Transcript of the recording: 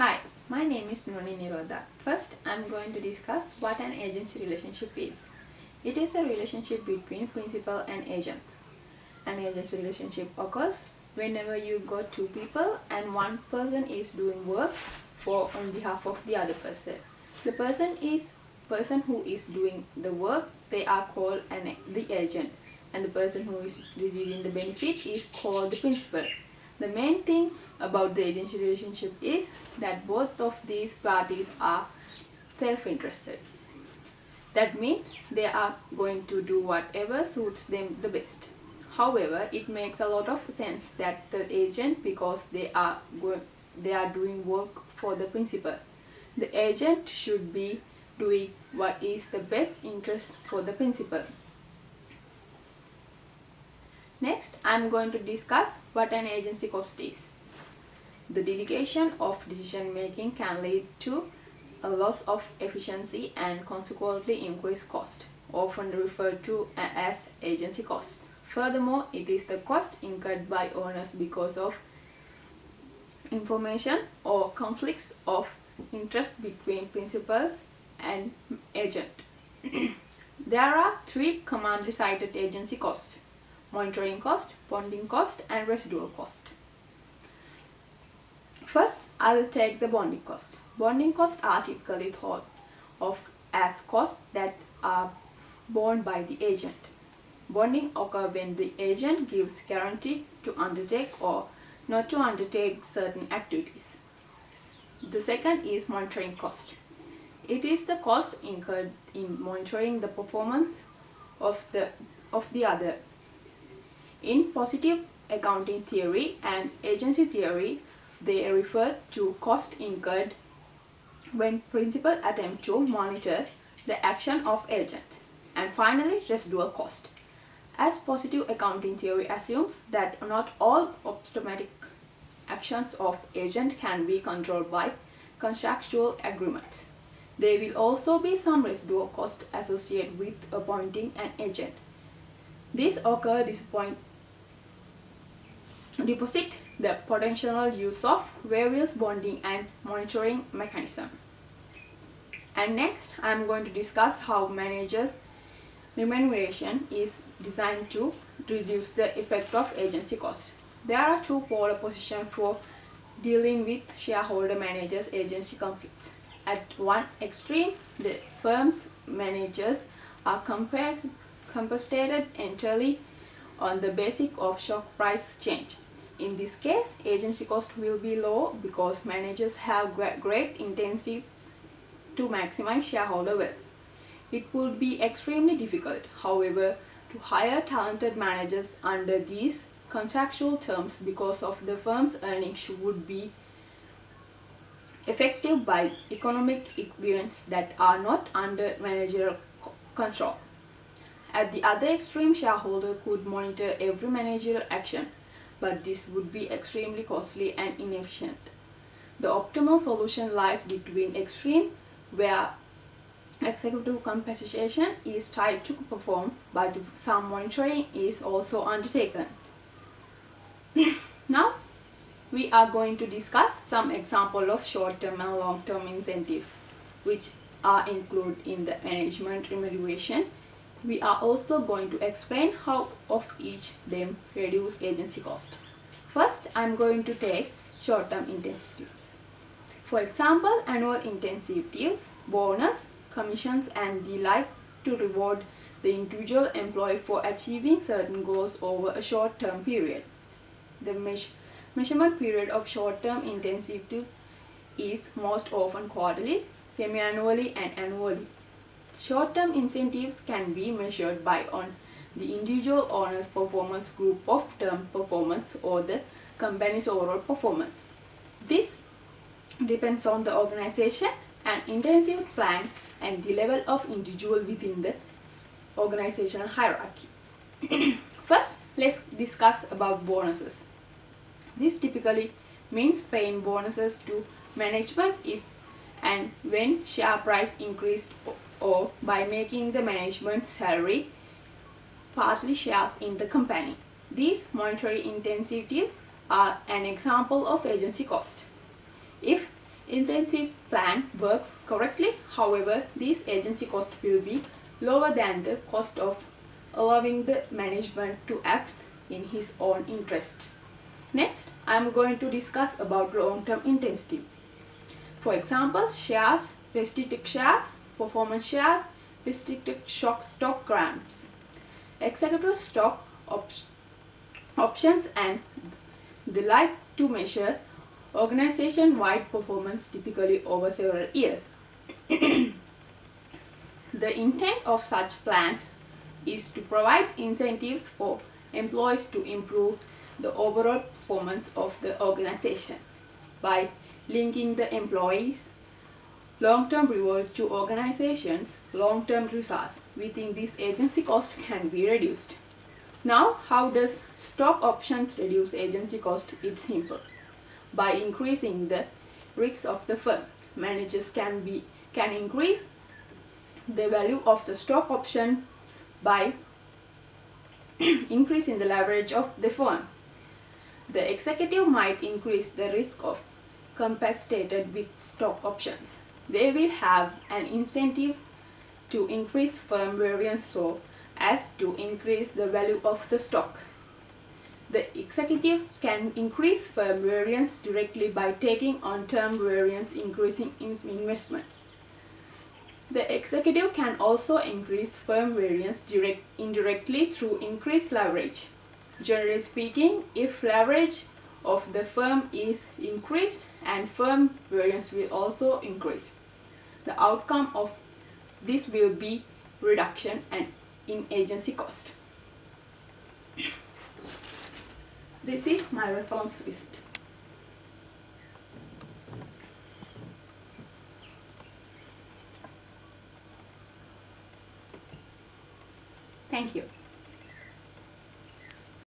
Hi, my name is Nuwani Nirodha. First, I'm going to discuss what an agency relationship is. It is a relationship between principal and agents. An agency relationship occurs whenever you got two people and one person is doing work on behalf of the other person. The person who is doing the work, they are called the agent, and the person who is receiving the benefit is called the principal. The main thing about the agency relationship is that both of these parties are self-interested. That means they are going to do whatever suits them the best. However, it makes a lot of sense that the agent, because they are doing work for the principal, the agent should be doing what is the best interest for the principal. Next, I am going to discuss what an agency cost is. The delegation of decision making can lead to a loss of efficiency and consequently increased cost, often referred to as agency costs. Furthermore, it is the cost incurred by owners because of information or conflicts of interest between principals and agent. There are three commonly cited agency costs: monitoring cost, bonding cost, and residual cost. First, I will take the bonding cost. Bonding costs are typically thought of as costs that are borne by the agent. Bonding occurs when the agent gives guarantee to undertake or not to undertake certain activities. The second is monitoring cost. It is the cost incurred in monitoring the performance of the other. In positive accounting theory and agency theory, they refer to cost incurred when principal attempt to monitor the action of agent. And finally, residual cost. As positive accounting theory assumes that not all automatic actions of agent can be controlled by contractual agreements. There will also be some residual cost associated with appointing an agent. This occurs deposit the potential use of various bonding and monitoring mechanisms. And next, I am going to discuss how managers' remuneration is designed to reduce the effect of agency cost. There are two polar positions for dealing with shareholder managers agency conflicts. At one extreme, the firm's managers are compensated entirely on the basis of stock price change. In this case, agency cost will be low because managers have great incentives to maximize shareholder wealth. It would be extremely difficult, however, to hire talented managers under these contractual terms because of the firm's earnings would be affected by economic events that are not under managerial control. At the other extreme, shareholder could monitor every managerial action, but this would be extremely costly and inefficient. The optimal solution lies between extreme, where executive compensation is tied to perform, but some monitoring is also undertaken. Now, we are going to discuss some examples of short-term and long-term incentives, which are included in the management remuneration. We are also going to explain how of each them reduce agency cost. First, I am going to take short-term incentives. For example, annual incentives, bonus, commissions, and the like to reward the individual employee for achieving certain goals over a short-term period. The measurement period of short-term incentives is most often quarterly, semi-annually, and annually. Short-term incentives can be measured on the individual owner's performance, group of term performance, or the company's overall performance. This depends on the organization and intensive plan and the level of individual within the organizational hierarchy. First, let's discuss about bonuses. This typically means paying bonuses to management if and when share price increased or by making the management salary partly shares in the company. These monetary incentives are an example of agency cost. If incentive plan works correctly, however, this agency cost will be lower than the cost of allowing the management to act in his own interests. Next, I am going to discuss about long-term incentives. For example, shares, restricted shares, performance shares, restricted stock grants, executive stock options, and the like to measure organization-wide performance typically over several years. The intent of such plans is to provide incentives for employees to improve the overall performance of the organization. By linking the employees' long-term reward to organizations' long-term results, we think this agency cost can be reduced. Now, how does stock options reduce agency cost? It's simple. By increasing the risks of the firm, managers can increase the value of the stock options by increasing the leverage of the firm. The executive might increase the risk of compensated with stock options. They will have an incentive to increase firm variance so as to increase the value of the stock. The executives can increase firm variance directly by taking on term variance increasing investments. The executive can also increase firm variance indirectly through increased leverage. Generally speaking, if leverage of the firm is increased and firm variance will also increase, the outcome of this will be reduction in agency cost. This is my reference list. Thank you.